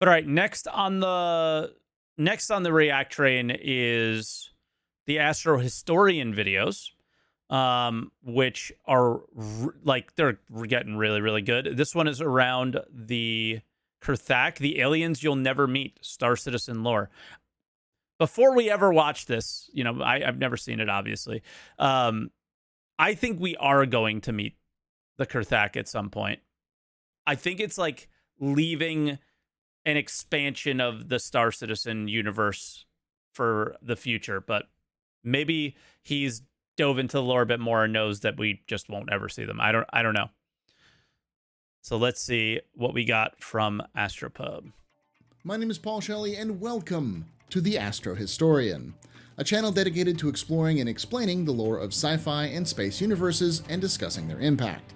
But all right, next on the React train is the AstroHistorian videos, which are like they're getting really, really good. This one is around the Kurthak, the aliens you'll never meet, Star Citizen lore. Before we ever watch this, I've never seen it, obviously. I think we are going to meet the Kurthak at some point. I think it's like leaving an expansion of the Star Citizen universe for the future, but maybe he's dove into the lore a bit more and knows that we just won't ever see them. I don't know. So let's see what we got from Astropub. My name is Paul Shelley, and welcome to The AstroHistorian, a channel dedicated to exploring and explaining the lore of sci-fi and space universes and discussing their impact.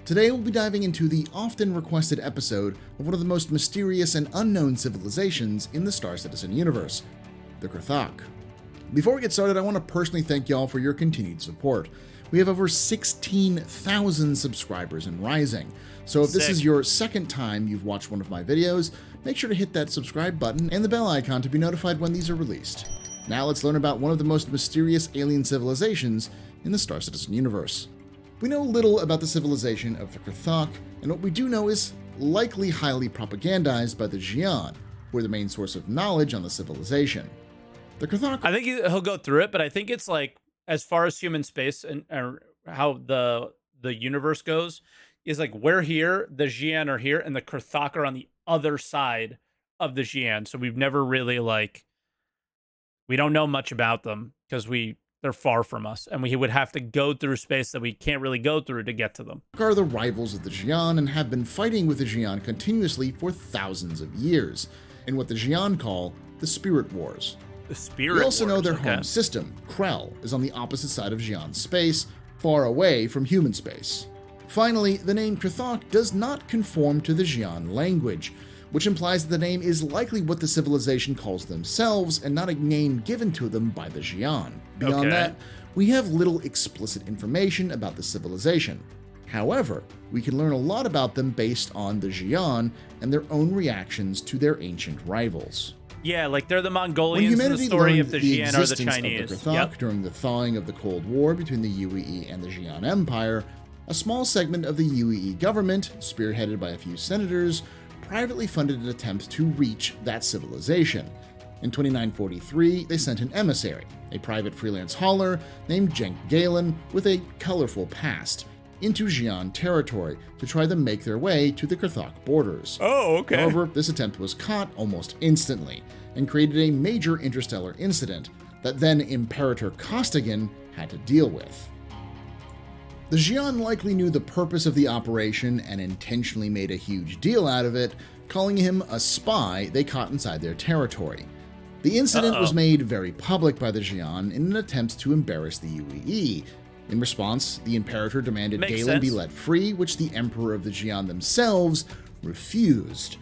Today we'll be diving into the often requested episode of one of the most mysterious and unknown civilizations in the Star Citizen universe, the Kurthak. Before we get started, I want to personally thank y'all for your continued support. We have over 16,000 subscribers and rising, so if this is your second time you've watched one of my videos, make sure to hit that subscribe button and the bell icon to be notified when these are released. Now let's learn about one of the most mysterious alien civilizations in the Star Citizen universe. We know little about the civilization of the Kurthak, and what we do know is likely highly propagandized by the Xi'an, who are the main source of knowledge on the civilization. The Kurthak... I think he'll go through it, but I think it's like, as far as human space and how the universe goes, is like we're here, the Xi'an are here, and the Kurthak are on the other side of the Xi'an. So we've never really we don't know much about them because they're far from us, and we would have to go through space that we can't really go through to get to them. Are the rivals of the Xi'an and have been fighting with the Xi'an continuously for thousands of years, in what the Xi'an call the Spirit Wars. The Spirit We also Wars, know their okay. home system, Krell, is on the opposite side of Xi'an space, far away from human space. Finally, the name Kurthak does not conform to the Xi'an language, which implies that the name is likely what the civilization calls themselves and not a name given to them by the Xi'an. Beyond that, we have little explicit information about the civilization. However, we can learn a lot about them based on the Xi'an and their own reactions to their ancient rivals. Yeah, like they're the Mongolians in the story of the Xi'an are the Chinese. Of the Kurthak during the thawing of the Cold War between the UEE and the Xi'an Empire, a small segment of the UEE government, spearheaded by a few senators, privately funded an attempt to reach that civilization. In 2943, they sent an emissary, a private freelance hauler named Jenk Galen with a colorful past, into Xi'an territory to try to make their way to the Kurthak borders. Oh, okay. However, this attempt was caught almost instantly and created a major interstellar incident that then Imperator Costigan had to deal with. The Xi'an likely knew the purpose of the operation and intentionally made a huge deal out of it, calling him a spy they caught inside their territory. The incident was made very public by the Xi'an in an attempt to embarrass the UEE. In response, the Imperator demanded Galen be let free, which the Emperor of the Xi'an themselves refused.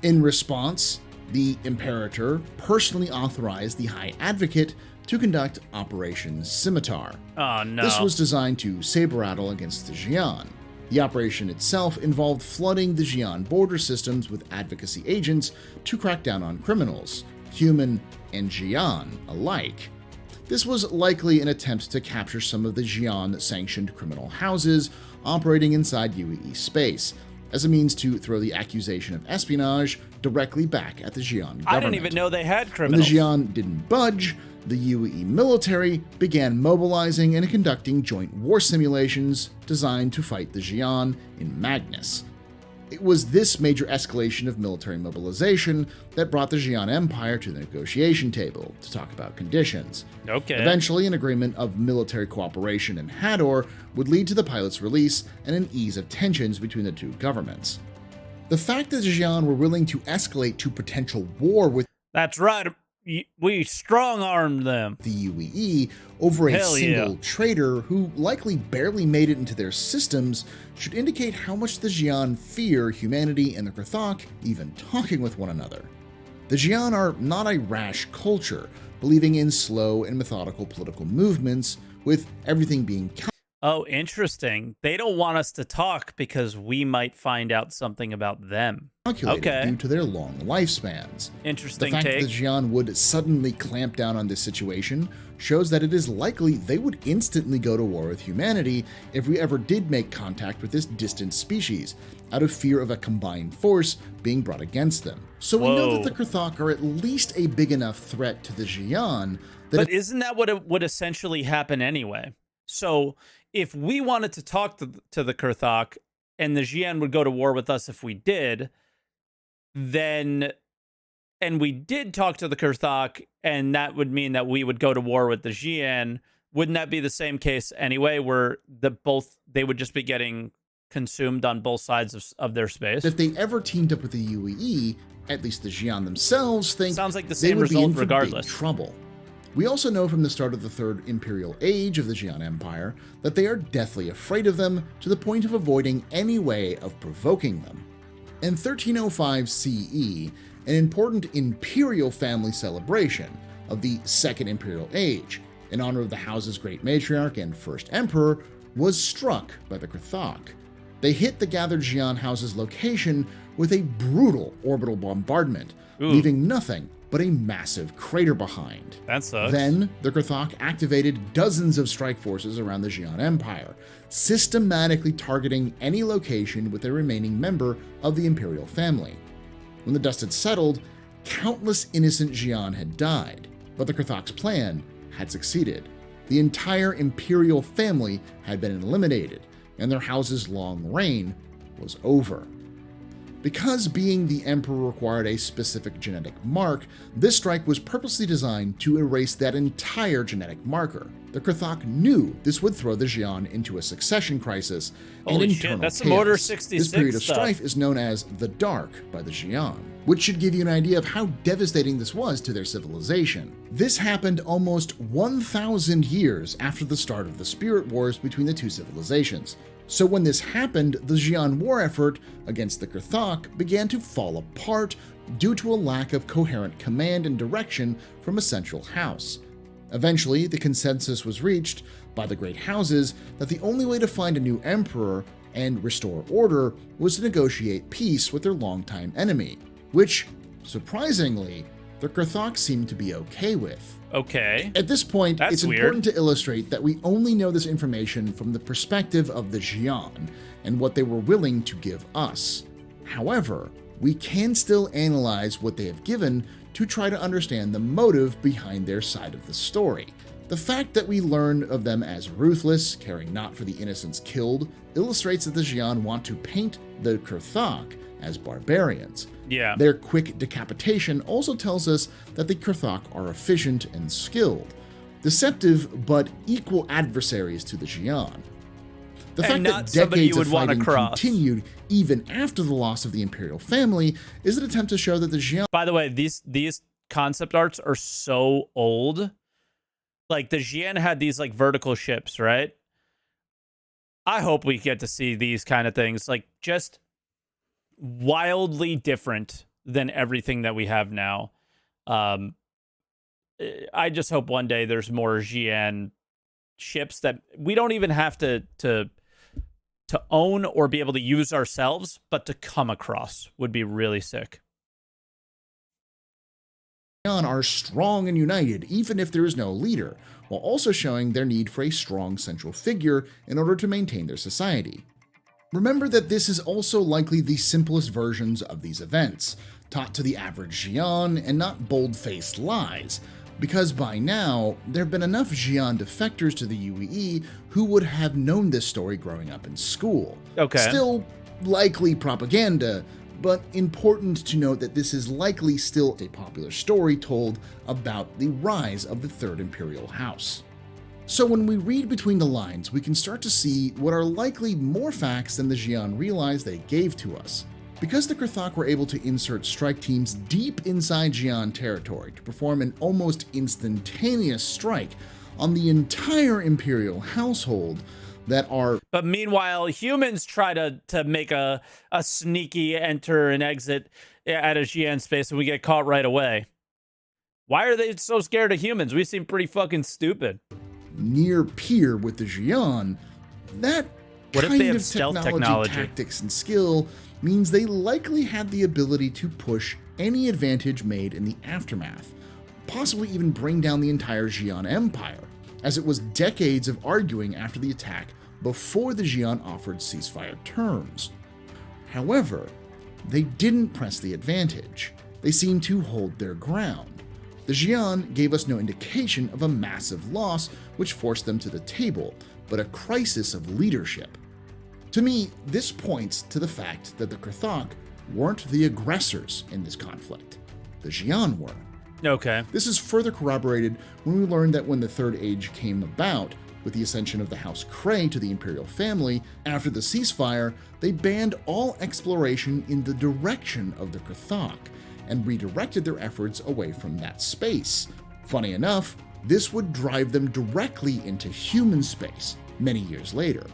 In response, the Imperator personally authorized the High Advocate to conduct Operation Scimitar. Oh, no. This was designed to saber rattle against the Xi'an. The operation itself involved flooding the Xi'an border systems with advocacy agents to crack down on criminals, human and Xi'an alike. This was likely an attempt to capture some of the Xi'an-sanctioned criminal houses operating inside UEE space, as a means to throw the accusation of espionage directly back at the Xi'an government. I didn't even know they had criminals. When the Xi'an didn't budge, the UEE military began mobilizing and conducting joint war simulations designed to fight the Xi'an in Magnus. It was this major escalation of military mobilization that brought the Xi'an Empire to the negotiation table to talk about conditions. Okay. Eventually, an agreement of military cooperation in Hador would lead to the pilot's release and an ease of tensions between the two governments. The fact that the Xi'an were willing to escalate to potential war with That's right. We strong-armed them. the UEE over a Hell single yeah. traitor who likely barely made it into their systems should indicate how much the Xi'an fear humanity and the Kurthak even talking with one another. The Xi'an are not a rash culture, believing in slow and methodical political movements, with everything being Oh, interesting. They don't want us to talk because we might find out something about them. Calculated Okay. due to their long lifespans. The Interesting fact that the take. Xi'an would suddenly clamp down on this situation shows that it is likely they would instantly go to war with humanity if we ever did make contact with this distant species, out of fear of a combined force being brought against them. So we know that the Krthok are at least a big enough threat to the Xi'an that But isn't that what it would essentially happen anyway? So if we wanted to talk to the Krthok and the Xi'an would go to war with us if we did, then and we did talk to the Krthok, and that would mean that we would go to war with the Xi'an. Wouldn't that be the same case anyway, where they would just be getting consumed on both sides of their space? if they ever teamed up with the UEE, at least the Xi'an themselves think Sounds like the they same would be in result for regardless. big trouble. We also know from the start of the Third Imperial Age of the Xi'an Empire that they are deathly afraid of them to the point of avoiding any way of provoking them. In 1305 CE, an important imperial family celebration of the Second Imperial Age, in honor of the house's great matriarch and first emperor, was struck by the Krthok. They hit the gathered Xi'an house's location with a brutal orbital bombardment, leaving nothing but a massive crater behind. That sucks. Then, the Krthok activated dozens of strike forces around the Xi'an Empire, systematically targeting any location with a remaining member of the imperial family. When the dust had settled, countless innocent Xi'an had died, but the Krthok's plan had succeeded. The entire imperial family had been eliminated, and their house's long reign was over. Because being the emperor required a specific genetic mark, this strike was purposely designed to erase that entire genetic marker. The Krthok knew this would throw the Xi'an into a succession crisis and Holy internal shit, that's chaos. some Order 66 This period of stuff. strife is known as the Dark by the Xi'an, which should give you an idea of how devastating this was to their civilization. This happened almost 1,000 years after the start of the Spirit Wars between the two civilizations. So when this happened, the Xi'an war effort against the Krthok began to fall apart due to a lack of coherent command and direction from a central house. Eventually, the consensus was reached by the great houses that the only way to find a new emperor and restore order was to negotiate peace with their longtime enemy, which, surprisingly, the Krthok seemed to be okay with. Okay. At this point, That's it's weird. important to illustrate that we only know this information from the perspective of the Xi'an and what they were willing to give us. However, we can still analyze what they have given to try to understand the motive behind their side of the story. The fact that we learn of them as ruthless, caring not for the innocents killed, illustrates that the Xi'an want to paint the Krthok as barbarians. Yeah. Their quick decapitation also tells us that the Krthok are efficient and skilled, deceptive but equal adversaries to the Xi'an. The fact not that somebody decades you of would wanna fighting cross. continued even after the loss of the imperial family is an attempt to show that the Xi'an By the way, these concept arts are so old. Like the Xi'an had these like vertical ships, right? I hope we get to see these kind of things, like just wildly different than everything that we have now. I just hope one day there's more Xi'an ships that we don't even have to own or be able to use ourselves, but to come across would be really sick. are strong and united, even if there is no leader, while also showing their need for a strong central figure in order to maintain their society. Remember that this is also likely the simplest versions of these events, taught to the average Xi'an and not bold-faced lies, because by now, there have been enough Xi'an defectors to the UEE who would have known this story growing up in school. Okay. Still likely propaganda, but important to note that this is likely still a popular story told about the rise of the Third Imperial House. So when we read between the lines, we can start to see what are likely more facts than the Xi'an realized they gave to us. Because the Krthok were able to insert strike teams deep inside Xi'an territory to perform an almost instantaneous strike on the entire Imperial household that are... But meanwhile, humans try to make a sneaky enter and exit at a Xi'an space and we get caught right away. Why are they so scared of humans? We seem pretty fucking stupid. near peer with the Xi'an, That What if kind they have of stealth technology, technology? tactics, and skill means they likely had the ability to push any advantage made in the aftermath, possibly even bring down the entire Xi'an Empire, as it was decades of arguing after the attack before the Xi'an offered ceasefire terms. However, they didn't press the advantage. They seemed to hold their ground. The Xi'an gave us no indication of a massive loss which forced them to the table, but a crisis of leadership. To me, this points to the fact that the Krthok weren't the aggressors in this conflict. The Xi'an were. Okay. This is further corroborated when we learn that when the Third Age came about, with the ascension of the House Krei to the Imperial family, after the ceasefire, they banned all exploration in the direction of the Krthok and redirected their efforts away from that space. Funny enough, this would drive them directly into human space many years later.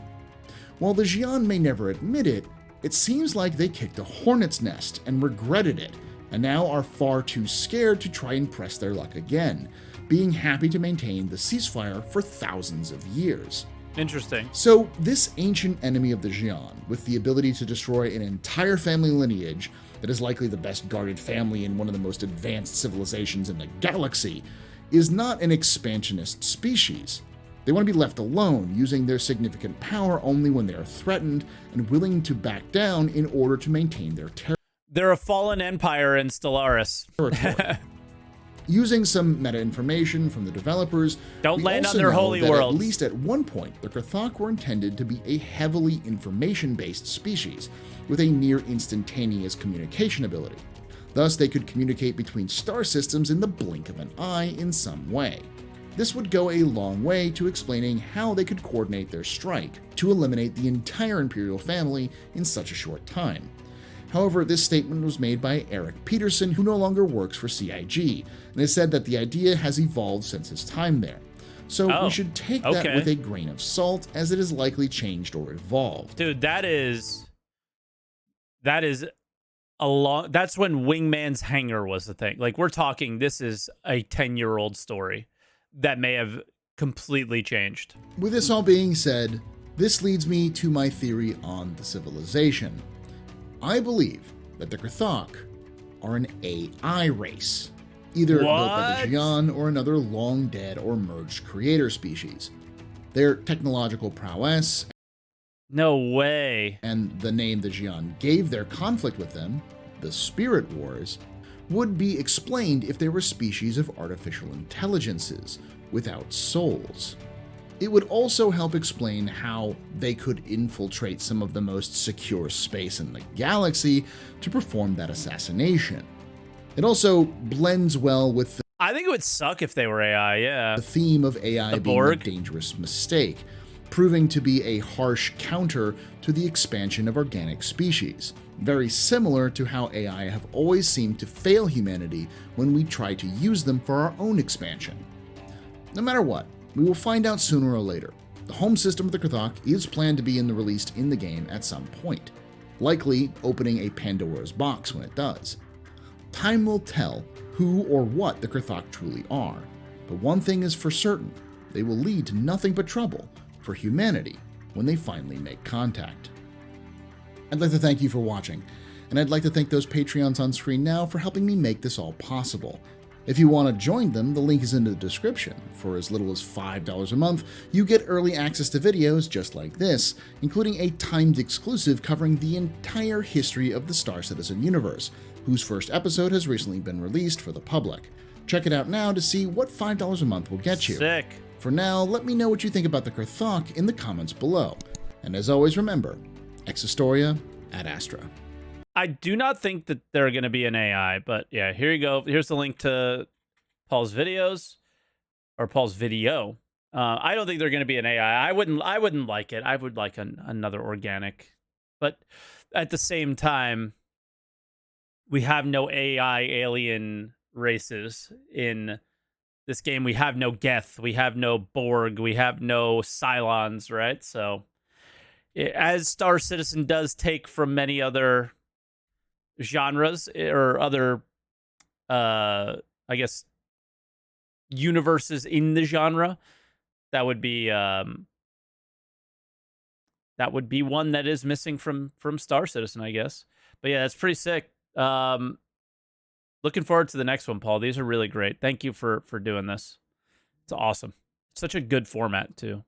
While the Xi'an may never admit it, it seems like they kicked a hornet's nest and regretted it, and now are far too scared to try and press their luck again, being happy to maintain the ceasefire for thousands of years. Interesting. So, this ancient enemy of the Xi'an, with the ability to destroy an entire family lineage that is likely the best guarded family in one of the most advanced civilizations in the galaxy, is not an expansionist species. They want to be left alone, using their significant power only when they are threatened and willing to back down in order to maintain their They're a fallen empire in Stellaris. territory. Using some meta information from the developers, Don't we land on also their know holy that worlds. At least at one point, the Krthok were intended to be a heavily information-based species with a near instantaneous communication ability. Thus, they could communicate between star systems in the blink of an eye in some way. This would go a long way to explaining how they could coordinate their strike to eliminate the entire Imperial family in such a short time. However, this statement was made by Eric Peterson, who no longer works for CIG, and has said that the idea has evolved since his time there. So we should take that with a grain of salt, as it has likely changed or evolved. Dude, that is a long. That's when Wingman's hangar was the thing. Like, we're talking, this is a 10-year-old story that may have completely changed. With this all being said, this leads me to my theory on the civilization. I believe that the Krthok are an AI race, either built by the Xi'an or another long-dead or merged creator species. Their technological prowess, No way. and the name the Xi'an gave their conflict with them, the Spirit Wars, would be explained if they were species of artificial intelligences without souls. It would also help explain how they could infiltrate some of the most secure space in the galaxy to perform that assassination. It also blends well with I think it would suck if they were AI, yeah. the theme of AI The being Borg. a dangerous mistake, proving to be a harsh counter to the expansion of organic species, very similar to how AI have always seemed to fail humanity when we try to use them for our own expansion. No matter what, we will find out sooner or later. The home system of the Krthok is planned to be released in the game at some point, likely opening a Pandora's box when it does. Time will tell who or what the Krthok truly are, but one thing is for certain: they will lead to nothing but trouble for humanity when they finally make contact. I'd like to thank you for watching, and I'd like to thank those Patreons on screen now for helping me make this all possible. If you want to join them, the link is in the description. For as little as $5 a month, you get early access to videos just like this, including a timed exclusive covering the entire history of the Star Citizen universe, whose first episode has recently been released for the public. Check it out now to see what $5 a month will get you. Sick. For now, let me know what you think about the Krthok in the comments below. And as always, remember, ex Historia ad Astra. I do not think that they're going to be an AI, but yeah, here you go. Here's the link to Paul's videos, or Paul's video. I don't think they're going to be an AI. I wouldn't like it. I would like another organic, but at the same time, we have no AI alien races in this game. We have no Geth. We have no Borg. We have no Cylons, right? So, as Star Citizen does take from many other genres or other I guess universes in the genre, that would be that would be one that is missing from Star Citizen, I guess. But yeah, that's pretty sick. Looking forward to the next one, Paul. These are really great. Thank you for doing this. It's awesome. Such a good format too.